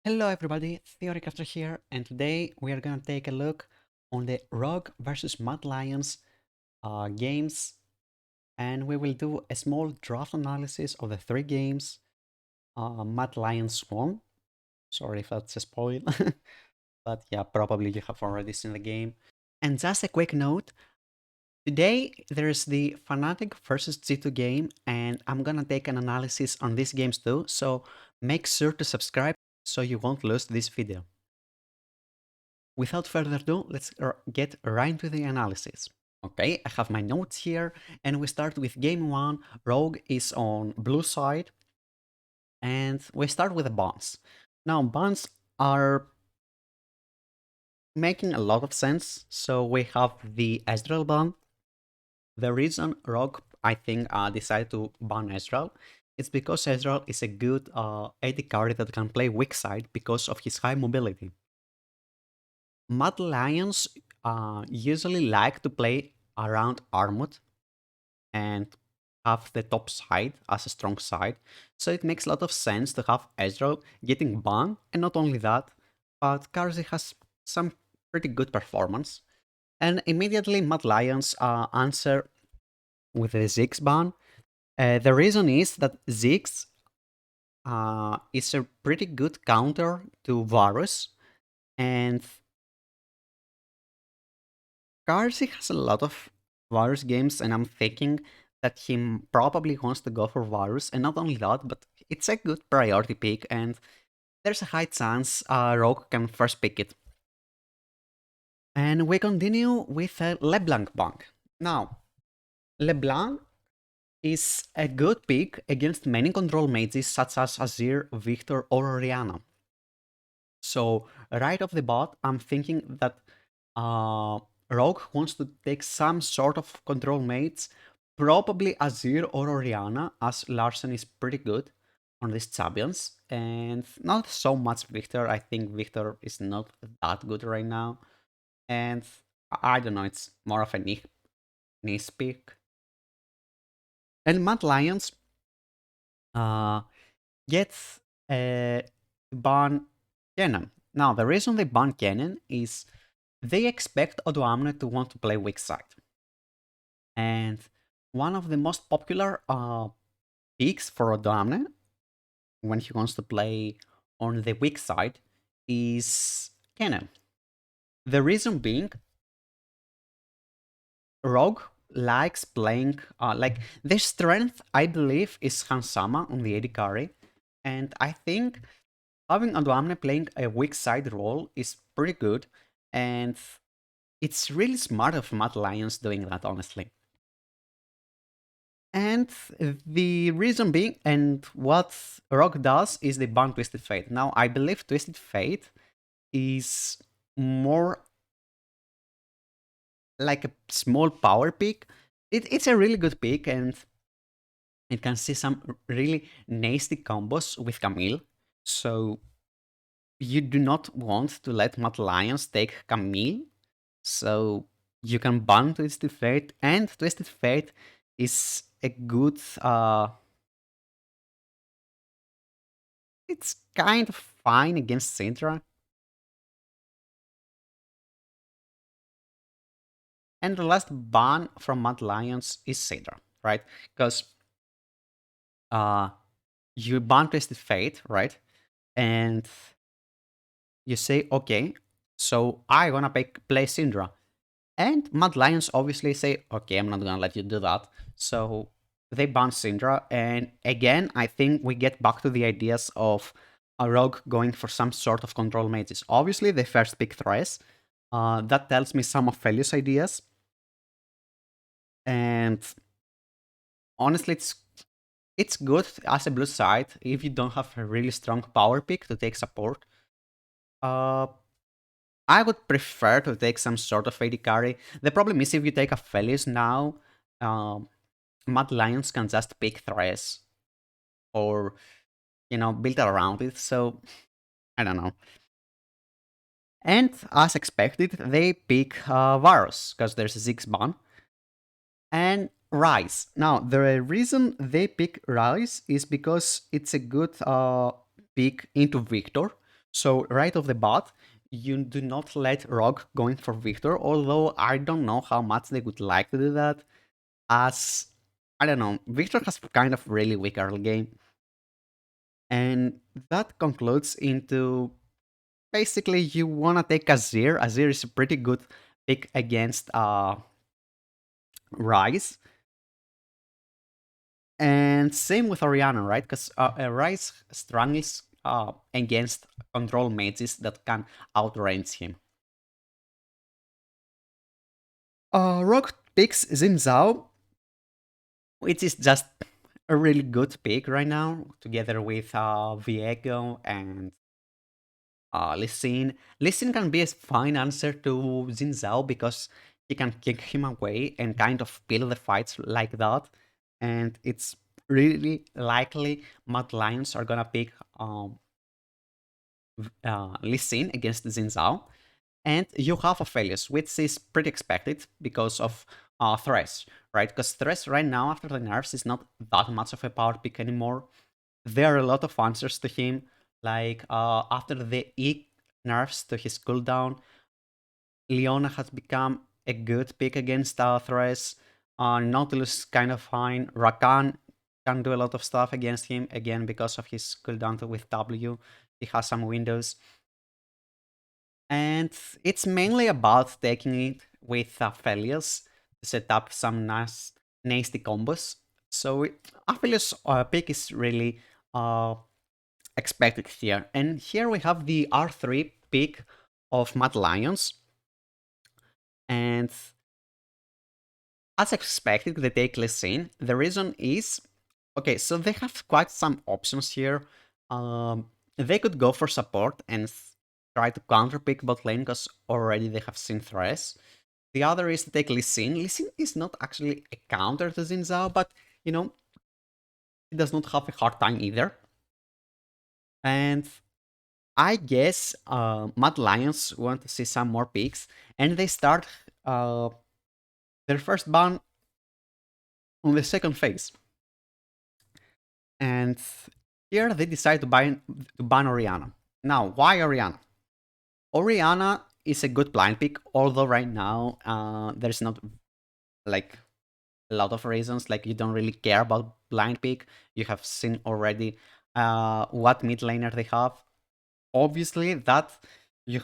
Hello everybody, Theorycrafter here, and today we are gonna take a look on the Rogue versus Mad Lions games, and we will do a small draft analysis of the three games. Mad Lions won. Sorry if that's a spoil, but yeah, probably you have already seen the game. And just a quick note, today there's the Fnatic versus G2 game, and I'm gonna take an analysis on these games too, so make sure to subscribe so you won't lose this video. Without further ado, let's get right into the analysis. Okay, I have my notes here, and we start with game one. Rogue is on blue side, and we start with the bans. Now, bans are making a lot of sense. So we have the Ezreal ban. The reason Rogue, I think, decided to ban Ezreal is because Ezreal is a good AD carry that can play weak side because of his high mobility. Mad Lions usually like to play around Armut and have the top side as a strong side, so it makes a lot of sense to have Ezreal getting banned, and not only that, but Karzi has some pretty good performance. And immediately Mad Lions answer with the Ziggs ban. The reason is that Ziggs is a pretty good counter to Varus, and Karzi has a lot of Varus games, and I'm thinking that he probably wants to go for Varus, and not only that, but it's a good priority pick, and there's a high chance Rogue can first pick it. And we continue with LeBlanc Bank. Now, LeBlanc is a good pick against many control mages such as Azir, Victor, or Orianna. So right off the bat, I'm thinking that Rogue wants to take some sort of control mates, probably Azir or Orianna, as Larsen is pretty good on these champions, and not so much Victor. I think Victor is not that good right now, and I don't know, it's more of a niche pick. And Mad Lions uh, gets a ban Kennen. Now, the reason they ban Kennen is they expect Odoamne to want to play weak side. And one of the most popular picks for Odoamne when he wants to play on the weak side is Kennen. The reason being, Rogue likes playing, like, their strength, I believe, is Hansama on the AD carry. And I think having Odoamne playing a weak side role is pretty good. And it's really smart of Mad Lions doing that, honestly. And the reason being, and what Rogue does, is they ban Twisted Fate. Now, I believe Twisted Fate is more like a small power pick. It's a really good pick, and it can see some really nasty combos with Camille. So you do not want to let Mad Lions take Camille. So you can ban Twisted Fate, and Twisted Fate is a good it's kind of fine against Syndra. And the last ban from Mad Lions is Syndra, right? Because uh, you ban Twisted Fate, right? And you say, okay, so I wanna play Syndra. And Mad Lions obviously say, okay, I'm not gonna let you do that. So they ban Syndra, and again, I think we get back to the ideas of a rogue going for some sort of control mages. Obviously, they first pick Thresh. That tells me some of Felius' ideas. And honestly, it's good as a blue side if you don't have a really strong power pick to take support. Uh, I would prefer to take some sort of AD carry. The problem is if you take a Felius now, Mad Lions can just pick Thresh or, build around it. So, I don't know. And as expected, they pick Varus because there's a Ziggs ban. And Rise. Now, the reason they pick Rise is because it's a good pick into Victor. So right off the bat, you do not let Rogue going for Victor, although I don't know how much they would like to do that, as, I don't know, Victor has kind of really weak early game. And that concludes into basically you want to take Azir. Azir is a pretty good pick against Ryze. And same with Orianna, right? Because Ryze struggles against control mages that can outrange him. Rogue picks ZHAO, which is just a really good pick right now, together with Viego and Lee Sin. Lee Sin can be a fine answer to ZHAO because he can kick him away and kind of kill the fights like that. And it's really likely Mad Lions are gonna pick Lee Sin against ZHAO. And you have Aphelios, which is pretty expected because of Thresh, right? Because Thresh right now, after the nerfs, is not that much of a power pick anymore. There are a lot of answers to him, like after the E nerfs to his cooldown, Leona has become a good pick against Thresh. Nautilus kind of fine. Rakan can do a lot of stuff against him, again, because of his cooldown with W. He has some windows. And it's mainly about taking it with Aphelios to set up some nice, nasty combos. So Aphelios pick is really expected here. And here we have the R3 pick of Mad Lions. And as expected, they take Lee Sin. The reason is, okay, so they have quite some options here. They could go for support and try to counterpick bot lane because already they have seen Thresh. The other is to take Lee Sin. Lee Sin is not actually a counter to ZHAO, but, you know, he does not have a hard time either. And I guess Mad Lions want to see some more picks, and they start their first ban on the second phase. And here they decide to ban Orianna. Now, why Orianna? Orianna is a good blind pick, although right now there's not like a lot of reasons. Like you don't really care about blind pick. You have seen already what mid laner they have. Obviously, that you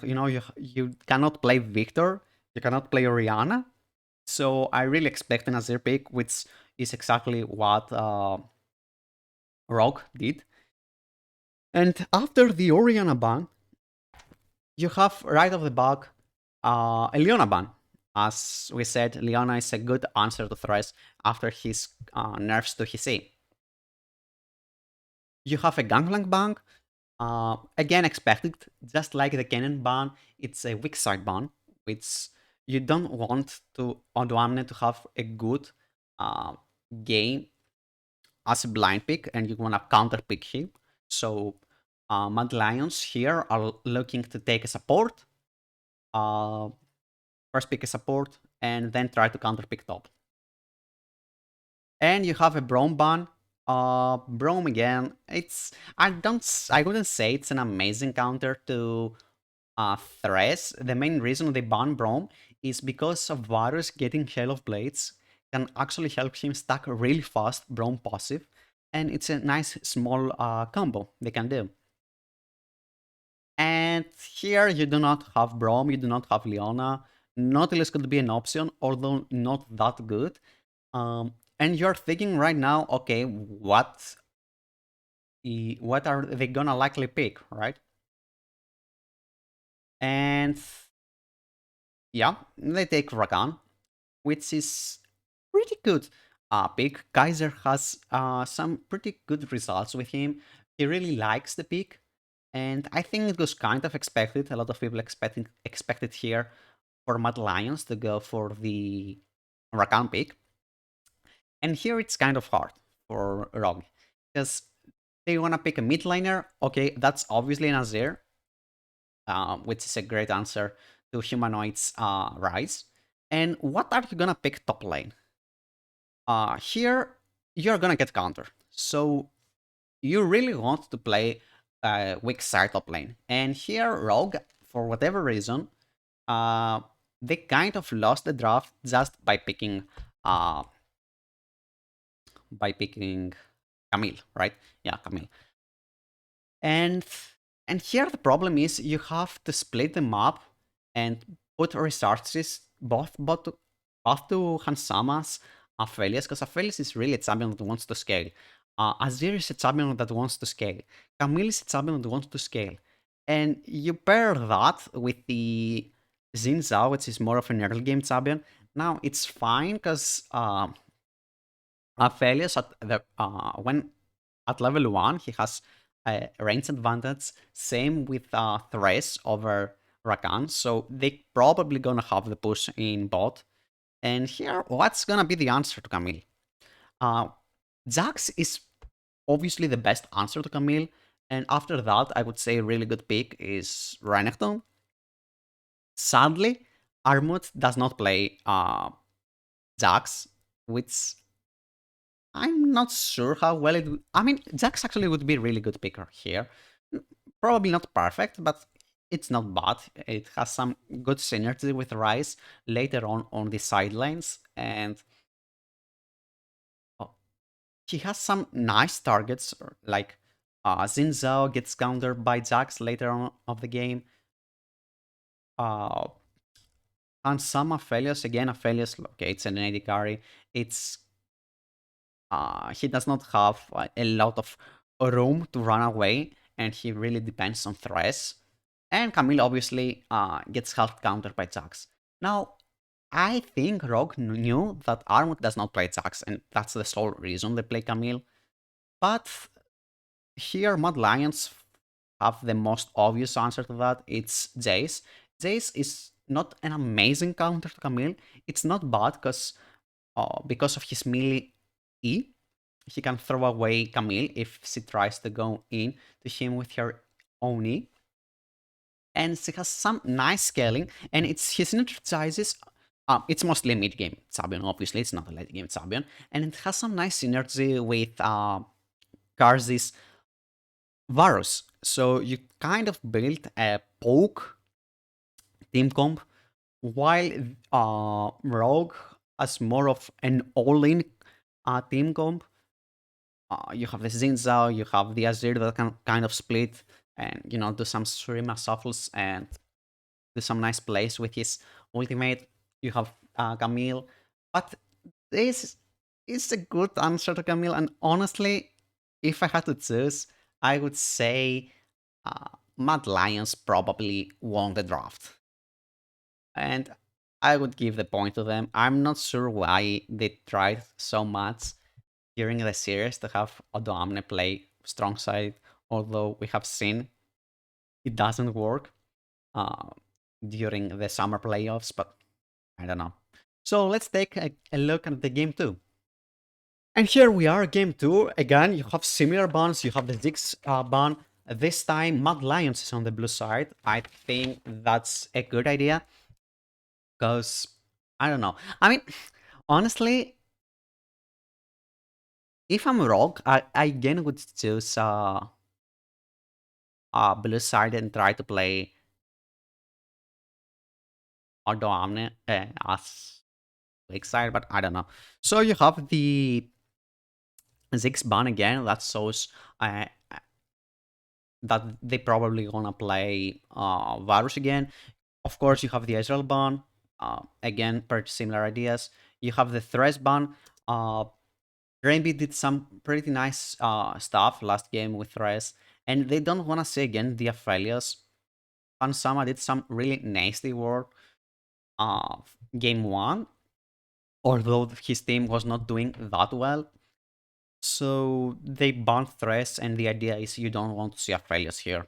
cannot play Victor, you cannot play Orianna. So I really expect an Azir pick, which is exactly what Rogue did. And after the Orianna ban, you have right off the back a Leona ban. As we said, Leona is a good answer to Thresh after his nerfs to his E. You have a Gangplank ban, again expected, just like the Cannon ban, it's a weak side ban, which you don't want to Odoamne to have a good game as a blind pick, and you want to counter pick him. So Mad Lions here are looking to take a support, first pick a support, and then try to counter pick top. And you have a Braum ban. Braum again, I wouldn't say it's an amazing counter to Thresh. The main reason they ban Braum is because of Varus getting Hail of Blades can actually help him stack really fast Braum passive, and it's a nice small combo they can do. And here you do not have Braum, you do not have Leona. Nautilus could be an option, although not that good. And you're thinking right now, okay, what are they gonna likely pick, right? And yeah, they take Rakan, which is pretty good pick. Kaiser has some pretty good results with him. He really likes the pick, and I think it was kind of expected. A lot of people expected here for Mad Lions to go for the Rakan pick. And here it's kind of hard for Rogue, because they want to pick a mid laner. Okay, that's obviously an Azir, which is a great answer to Humanoid's Rise. And what are you gonna pick top lane? Here, you're gonna get counter. So you really want to play weak side top lane. And here, Rogue, for whatever reason, uh, they kind of lost the draft just uh, by picking Camille, right? Yeah, Camille. And and here the problem is you have to split them up and put resources both to Hansama's Aphelios, because Aphelios is really a champion that wants to scale. Azir is a champion that wants to scale. Camille is a champion that wants to scale. And you pair that with the Xin Zhao, which is more of an early game champion. Now it's fine because Aphelios when at level 1, he has a range advantage. Same with Thresh over Rakan, so they probably gonna have the push in bot. And here, what's gonna be the answer to Camille? Uh, Jax is obviously the best answer to Camille, and after that, I would say a really good pick is Renekton. Sadly, Armut does not play Jax, which I'm not sure how well it would. I mean, Jax actually would be a really good picker here. Probably not perfect, but it's not bad. It has some good synergy with Ryze later on the sidelines, and oh, he has some nice targets, like Xin Zhao gets countered by Jax later on of the game. And some Aphelios, again, Aphelios, okay, it's an AD carry. It's he does not have a lot of room to run away, and he really depends on Thresh. And Camille obviously gets half countered by Jax. Now, I think Rogue knew that Armut does not play Jax, and that's the sole reason they play Camille. But here, Mad Lions have the most obvious answer to that. It's Jace. Jace is not an amazing counter to Camille. It's not bad because of his melee E. He can throw away Camille if she tries to go in to him with her own E. And she has some nice scaling, and he synergizes. It's mostly a mid-game champion, obviously, it's not a late-game champion, and it has some nice synergy with Karzi's Varus. So you kind of build a poke team comp, while Rogue has more of an all-in team comp. You have the Xin Zhao, you have the Azir that can kind of split and, do some Shurima shuffles and do some nice plays with his ultimate. You have Camille. But this is a good answer to Camille. And honestly, if I had to choose, I would say Mad Lions probably won the draft. And I would give the point to them. I'm not sure why they tried so much during the series to have Odoamne play strong side, although we have seen it doesn't work uh, during the summer playoffs, but I don't know. So let's take a look at the game 2. And here we are, game 2. Again, you have similar bans. You have the Ziggs ban. This time, Mad Lions is on the blue side. I think that's a good idea. Because, I don't know. I mean, honestly, if I'm Rogue, I again would choose blue side and try to play Odoamne as weak side, but I don't know. So you have the Ziggs ban again. That shows that they probably gonna play Varus again. Of course, you have the Israel ban. Again, pretty similar ideas. You have the Thresh ban. Rainby did some pretty nice stuff last game with Thresh, and they don't want to see again the Aphelios. Pansama did some really nasty work game 1, although his team was not doing that well. So they banned Thresh, and the idea is you don't want to see Aphelios here.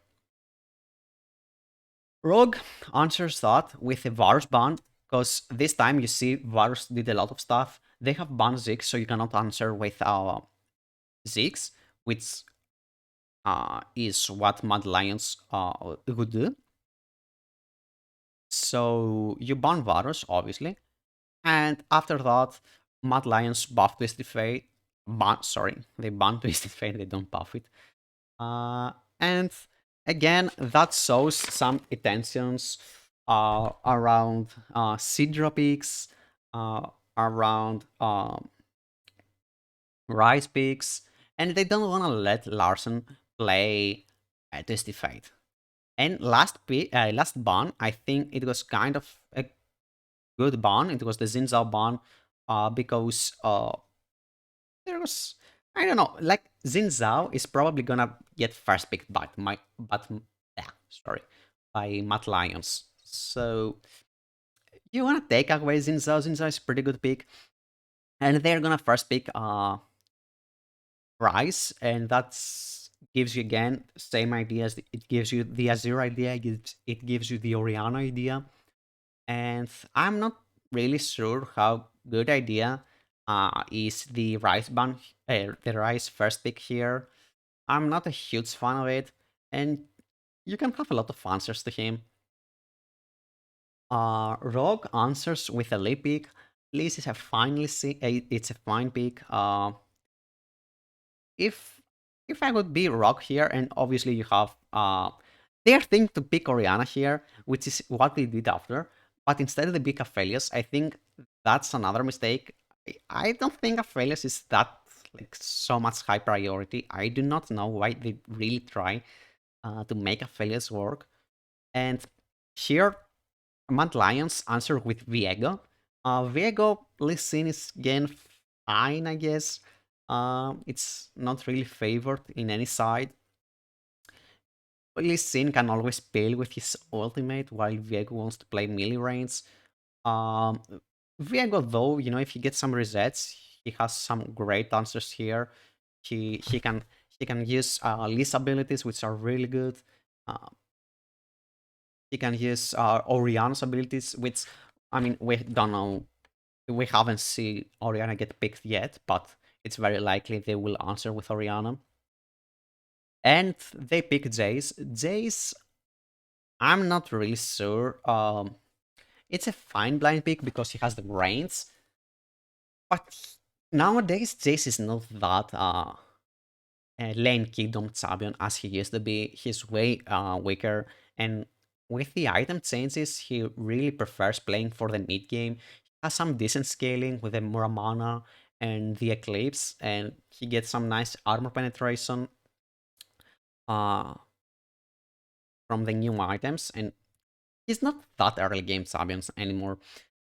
Rogue answers that with a Varus ban, because this time you see Varus did a lot of stuff. They have banned Ziggs, so you cannot answer with Ziggs, which is what Mad Lions would do. So you ban Varus, obviously. And after that, Mad Lions buff Twisted Fate. They ban Twisted Fate, they don't buff it. And again, that shows some intentions around Sidra picks, around Rice picks, and they don't want to let Larson play Testified. And last ban, I think it was kind of a good ban. It was the Xin ban, because there was, I don't know, like Xin is probably gonna get first picked by yeah, sorry, by Matt Lyons. So you wanna take away Xin Zhao. Xin is a pretty good pick, and they're gonna first pick Rice, and that's gives you again same ideas. It gives you the Azure idea. It gives you the Orianna idea, and I'm not really sure how good idea is the the Rice first pick here. I'm not a huge fan of it, and you can have a lot of answers to him. Rogue answers with a lip pick. Liz is a it's a fine pick. If if I would be Rogue here, and obviously you have they're thinking to pick Orianna here, which is what they did after. But instead they pick Aphelios. I think that's another mistake. I don't think Aphelios is that like so much high priority. I do not know why they really try to make Aphelios work. And here, Mad Lions answer with Viego. Viego, Lee Sin is again fine, I guess. It's not really favored in any side. Lee Sin can always peel with his ultimate while Viego wants to play melee range. Um, Viego, though, if he gets some resets, he has some great answers here. He can use Lee's abilities, which are really good. Uh, he can use Oriana's abilities, which I mean we don't know. We haven't seen Orianna get picked yet, but it's very likely they will answer with Orianna. And they pick Jace. Jace, I'm not really sure. It's a fine blind pick because he has the brains, but nowadays Jace is not that lane kingdom champion as he used to be. He's way weaker, and with the item changes, he really prefers playing for the mid game. He has some decent scaling with the Muramana and the Eclipse, and he gets some nice armor penetration uh, from the new items, and he's not that early game champions anymore.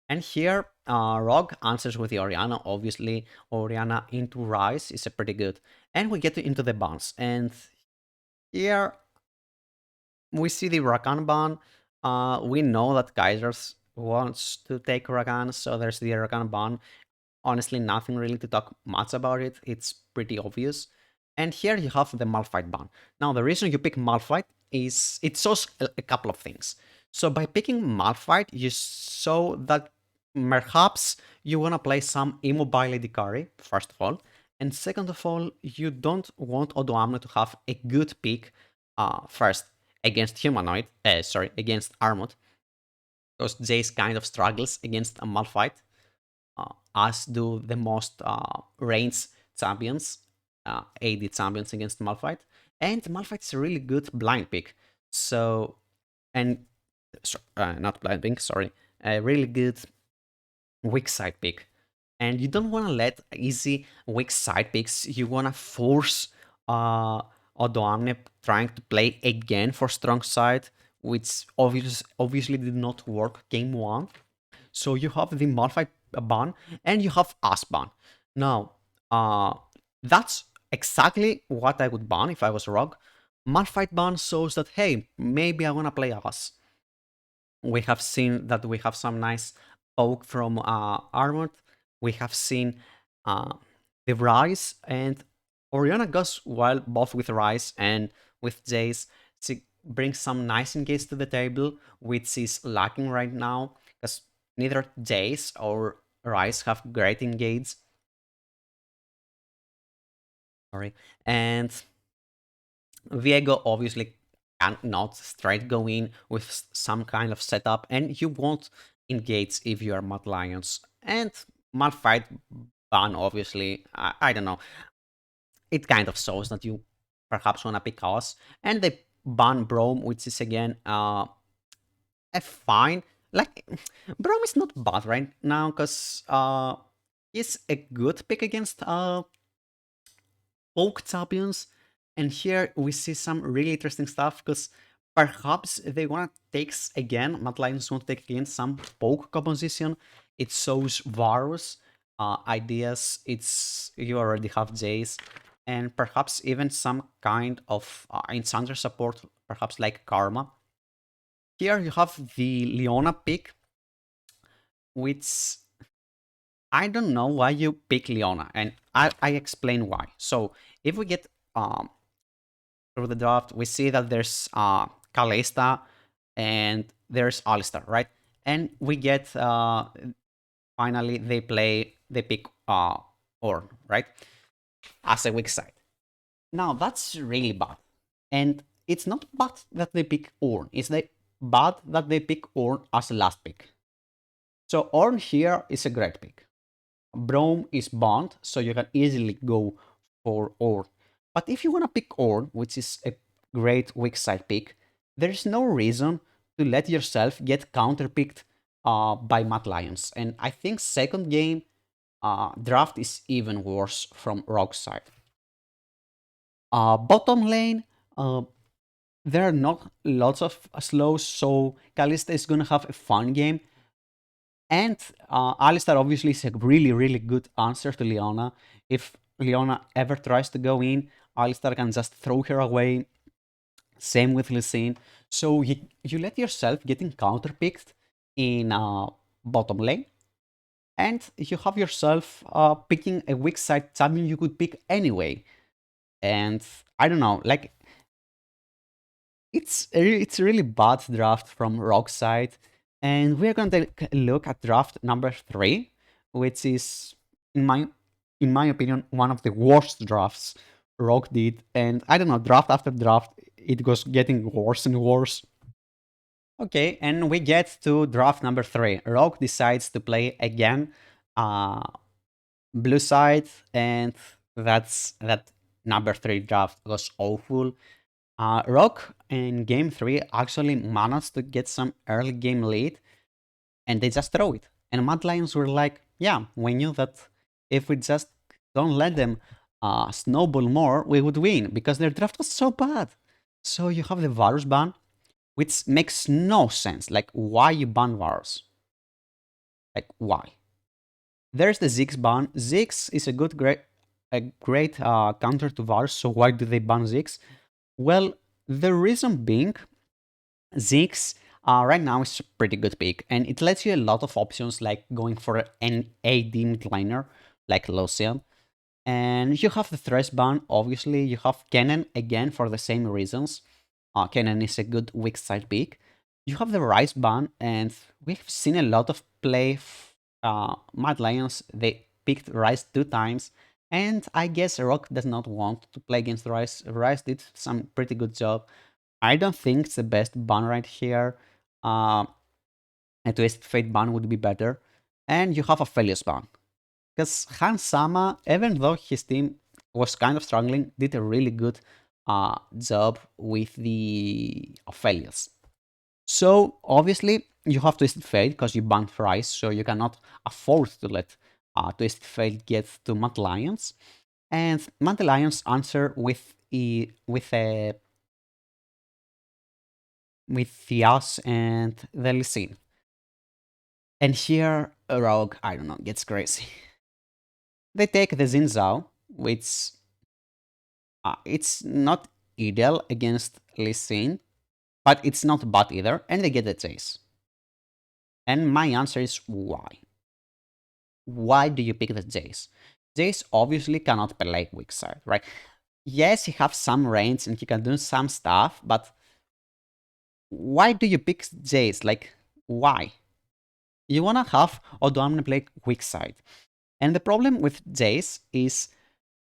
And here, Rogue answers with the Orianna. Obviously, Orianna into Rise is a pretty good. And we get into the bans. And here, we see the Rakan ban. We know that Kaisers wants to take Rakan, so there's the Rakan ban. Honestly, nothing really to talk much about it. It's pretty obvious. And here you have the Malphite ban. Now, the reason you pick Malphite is it shows a couple of things. So by picking Malphite, you show that perhaps you want to play some immobile AD carry, first of all. And second of all, you don't want Odoamne to have a good pick first against against Armut, because Jace kind of struggles against a Malphite, as do the most range champions, AD champions against Malphite. And Malphite is a really good blind pick. So, and not blind pick, sorry, a really good weak side pick. And you don't want to let easy weak side picks. You want to force Odoamne trying to play again for strong side, which obviously did not work game one. So you have the Malphite ban and you have Us ban. Now, that's exactly what I would ban if I was Rogue. Malphite ban shows that, hey, maybe I want to play Us. We have seen that we have some nice poke from Armored. We have seen the Rise, and Orianna goes well both with Rise and with Jace. She brings some nice engage to the table, which is lacking right now, because neither Jace or Rise have great engage. Sorry. And Viego obviously cannot straight go in with some kind of setup, and you won't engage if you are Mad Lions. And Malphite ban, obviously, I don't know. It kind of shows that you perhaps wanna pick us, and they ban Brome, which is again a fine. Like Brome is not bad right now because he's a good pick against poke champions, and here we see some really interesting stuff because perhaps they wanna take again. Mad Lions want to take again some poke composition. It shows Varus ideas. It's you already have Jace, and perhaps even some kind of enchanter support, perhaps like Karma. Here you have the Leona pick, which I don't know why you pick Leona, and I explain why. So if we get through the draft, we see that there's Kalista and there's Alistar, right? And we get finally they pick Ornn, right? As a weak side. Now that's really bad. And it's not bad that they pick Ornn, it's bad that they pick Ornn as the last pick. So Ornn here is a great pick. Brome is banned, so you can easily go for Ornn. But if you want to pick Ornn, which is a great weak side pick, there's no reason to let yourself get counterpicked by Mad Lions. And I think second game draft is even worse from Rogue's side. Bottom lane, there are not lots of slows, so Kalista is gonna have a fun game. And Alistar obviously is a really, really good answer to Leona. If Leona ever tries to go in, Alistar can just throw her away. Same with Lysine. So you let yourself getting counterpicked in bottom lane. And you have yourself picking a weak side champion you could pick anyway. And I don't know, like it's a really bad draft from Rogue's side. And we're going to take a look at draft number 3, which is, in my opinion, one of the worst drafts Rogue did. And I don't know, draft after draft, it was getting worse and worse. Okay, and we get to draft number 3. Rogue decides to play again blue side, and that number 3 draft was awful. Rock in game 3 actually managed to get some early game lead, and they just throw it. And Mad Lions were like, yeah, we knew that if we just don't let them snowball more, we would win, because their draft was so bad. So you have the Varus ban, which makes no sense. Like, why you ban Varus? Like, why? There's the Ziggs ban. Ziggs is a great counter to Varus, so why do they ban Ziggs? Well, the reason being, Ziggs right now is a pretty good pick, and it lets you a lot of options, like going for an AD midliner like Lucian. And you have the Thresh ban, obviously. You have Kennen again for the same reasons. Kennen is a good weak side pick. You have the Rice ban, and we've seen a lot of play. Mad Lions, they picked Rice 2 times, and I guess Rock does not want to play against Rice. Rice did some pretty good job. I don't think it's the best ban right here. A Twisted Fate ban would be better. And you have a Aphelios ban. Because Hans Sama, even though his team was kind of struggling, did a really good job with the Aphelios. So obviously you have Twisted Fate because you banned Rice, so you cannot afford to let Twisted Fate get to Mad Lions. And Mad Lions answer with Theas and the Lysine. And here, Rogue, I don't know, gets crazy. They take the ZHAO, which it's not ideal against Lysine, but it's not bad either, and they get the Jace. And my answer is why? Why do you pick the Jace? Jace obviously cannot play weak side, right? Yes, he has some range and he can do some stuff, but why do you pick Jace? Like, why? You wanna have Odoamne play weak side. And the problem with Jace is,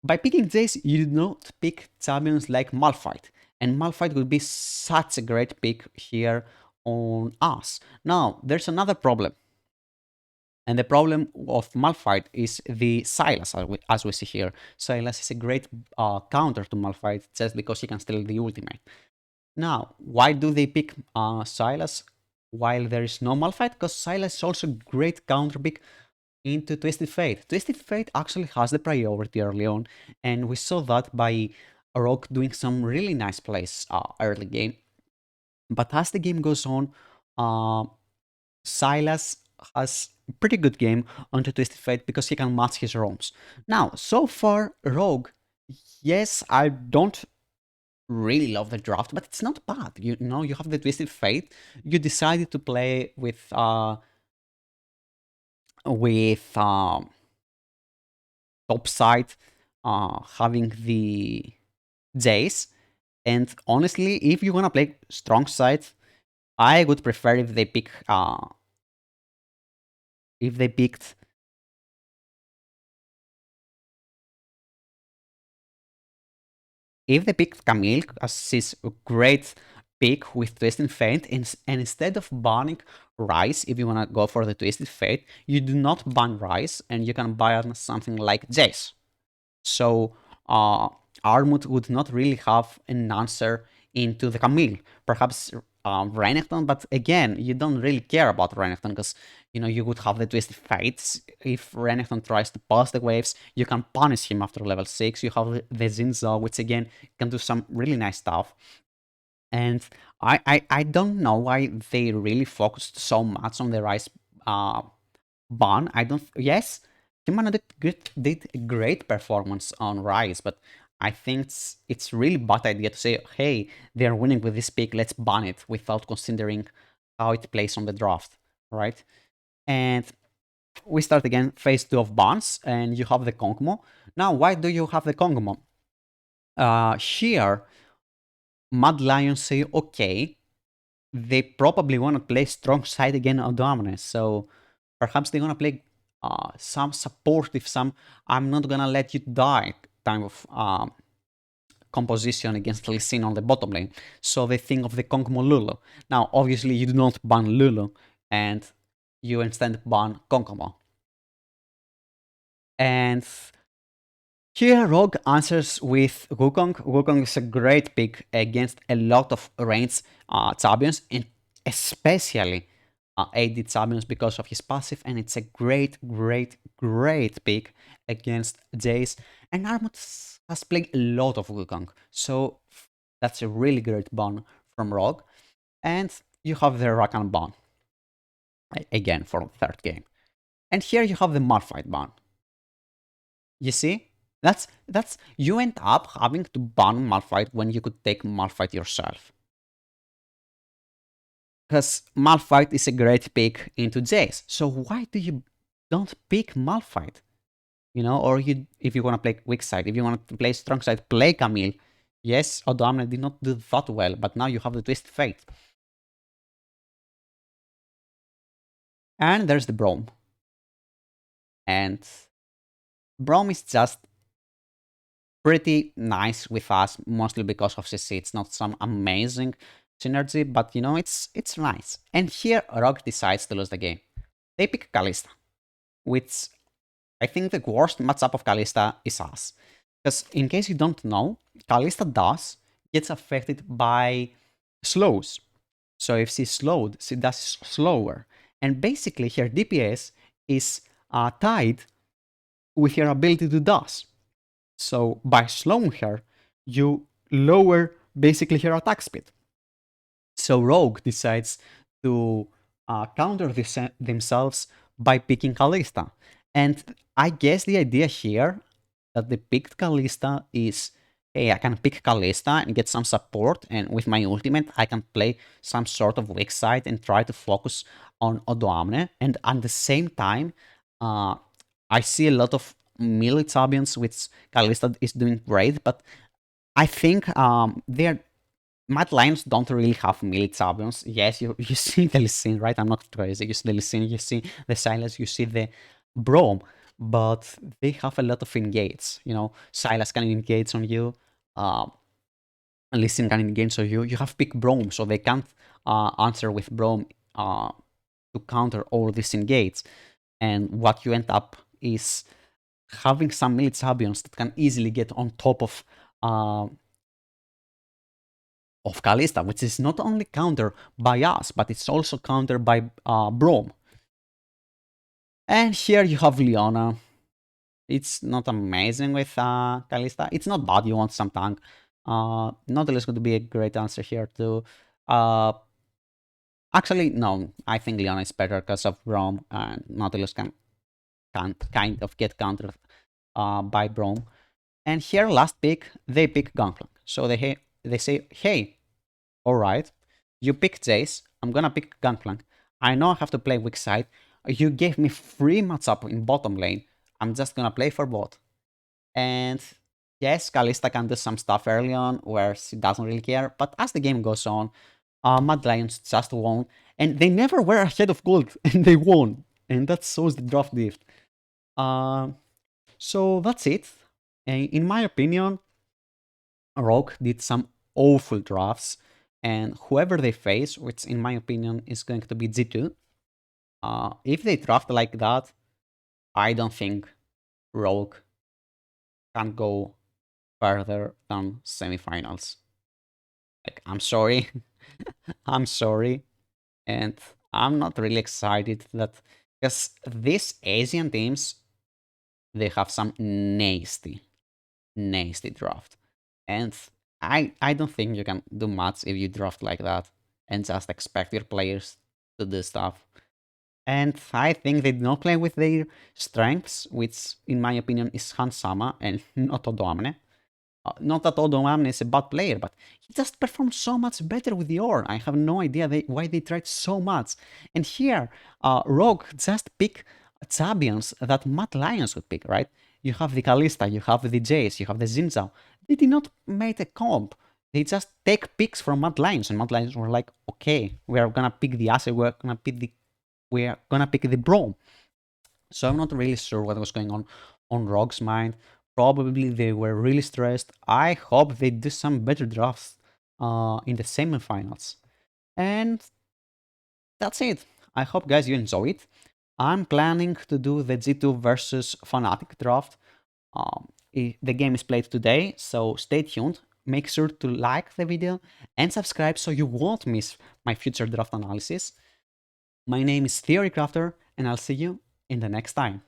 by picking Jace, you do not pick champions like Malphite. And Malphite would be such a great pick here on us. Now, there's another problem. And the problem of Malphite is the Silas, as we see here. Silas is a great counter to Malphite just because he can steal the ultimate. Now, why do they pick Silas while there is no Malphite? Because Silas is also a great counter pick into Twisted Fate. Twisted Fate actually has the priority early on, and we saw that by Rogue doing some really nice plays early game. But as the game goes on, uh, Silas has a pretty good game onto Twisted Fate because he can match his roams. Now, so far, Rogue, yes, I don't really love the draft, but it's not bad. You know, you have the Twisted Fate. You decided to play with top side, having the Jace. And honestly, if you wanna play strong side, I would prefer if they picked Camille, as his great pick with Twisted Fate, and instead of banning Rice, if you wanna go for the Twisted Fate, you do not ban Rice, and you can ban something like Jace. So uh, Armut would not really have an answer into the Camille. Perhaps Renekton, but again, you don't really care about Renekton because you would have the Twisted Fates. If Renekton tries to pass the waves, you can punish him after level 6. You have the ZHAO, which again can do some really nice stuff. And I don't know why they really focused so much on the Rice ban. I don't. Yes, Humana did a great performance on Rise, but I think it's really bad idea to say, hey, they're winning with this pick, let's ban it without considering how it plays on the draft, right? And we start again, phase 2 of bans, and you have the Kongmo. Now, why do you have the Kongmo? Here, Mad Lions say, okay, they probably want to play strong side again on Dominus, so perhaps they're gonna play some supportive, some I'm not gonna let you die type of composition against Lee Sin on the bottom lane. So they think of the Kongmo Lulu. Now, obviously, you do not ban Lulu, and you instead ban Kongmo. And here, Rogue answers with Wukong. Wukong is a great pick against a lot of ranged champions, and especially AD champions because of his passive, and it's a great, great, great pick against Jace. And Armut has played a lot of Wukong, so that's a really great ban from Rogue. And you have the Rakan ban, again, for the third game. And here you have the Malphite ban. You see? That's you end up having to ban Malphite when you could take Malphite yourself. Because Malphite is a great pick into Jace. So why do you don't pick Malphite? Or if you want to play weak side, if you want to play strong side, play Camille. Yes, Odoamne did not do that well, but now you have the Twisted Fate. And there's the Braum. And Braum is just pretty nice with us, mostly because of CC. It's not some amazing synergy, but it's nice. And here Rogue decides to lose the game. They pick Kalista, which I think the worst matchup of Kalista is us. Because in case you don't know, Kalista gets affected by slows. So if she's slowed, she does slower. And basically her DPS is tied with her ability to dash. So by slowing her, you lower basically her attack speed. So Rogue decides to counter themselves by picking Kalista. And I guess the idea here that they picked Kalista is, hey, I can pick Kalista and get some support, and with my ultimate, I can play some sort of weak side and try to focus on Odoamne. And at the same time, I see a lot of melee champions, which Kalista is doing great, but I think they're Mad Lions don't really have melee champions. Yes, you see the Lee Sin, right? I'm not crazy. You see the Lee Sin, you see the Silas, you see the Braum, but they have a lot of engages. Silas can engage on you, Lee Sin can engage on you. You have pick Braum, so they can't answer with Braum to counter all these engages. And what you end up is having some melee champions that can easily get on top of Kalista, which is not only countered by us, but it's also countered by Braum. And here you have Leona. It's not amazing with Kalista. It's not bad, you want some tank. Nautilus could be a great answer here too. Actually, no, I think Leona is better because of Braum, and Nautilus can kind of get countered by Braum. And here, last pick, they pick Gangplank. So they say, hey, alright, you pick Jace, I'm gonna pick Gangplank. I know I have to play weak side. You gave me free matchup in bottom lane. I'm just gonna play for bot. And yes, Kalista can do some stuff early on where she doesn't really care, but as the game goes on, Mad Lions just won, and they never were ahead of gold, and they won, and that shows the draft depth. So that's it. In my opinion, Rogue did some awful drafts, and whoever they face, which in my opinion is going to be G2, if they draft like that, I don't think Rogue can go further than semifinals. Like, I'm sorry. I'm sorry. And I'm not really excited that, because these Asian teams, they have some nasty draft. And I don't think you can do much if you draft like that and just expect your players to do stuff. And I think they did not play with their strengths, which in my opinion is Hansama and not Odoamne. Not that Odoamne is a bad player, but he just performed so much better with the Ornn. I have no idea why they tried so much. And here, Rogue just pick champions that Mad Lions would pick, right? You have the Kalista, you have the Jace, you have the ZHAO. They did not make a comp. They just take picks from Mad Lions, and Mad Lions were like, okay, we are gonna pick the Asset, we're gonna pick the Braum. So I'm not really sure what was going on Rogue's mind. Probably they were really stressed. I hope they do some better drafts in the semifinals. And that's it. I hope, guys, you enjoy it. I'm planning to do the G2 versus Fnatic draft. The game is played today, so stay tuned. Make sure to like the video and subscribe so you won't miss my future draft analysis. My name is Theorycrafter, and I'll see you in the next time.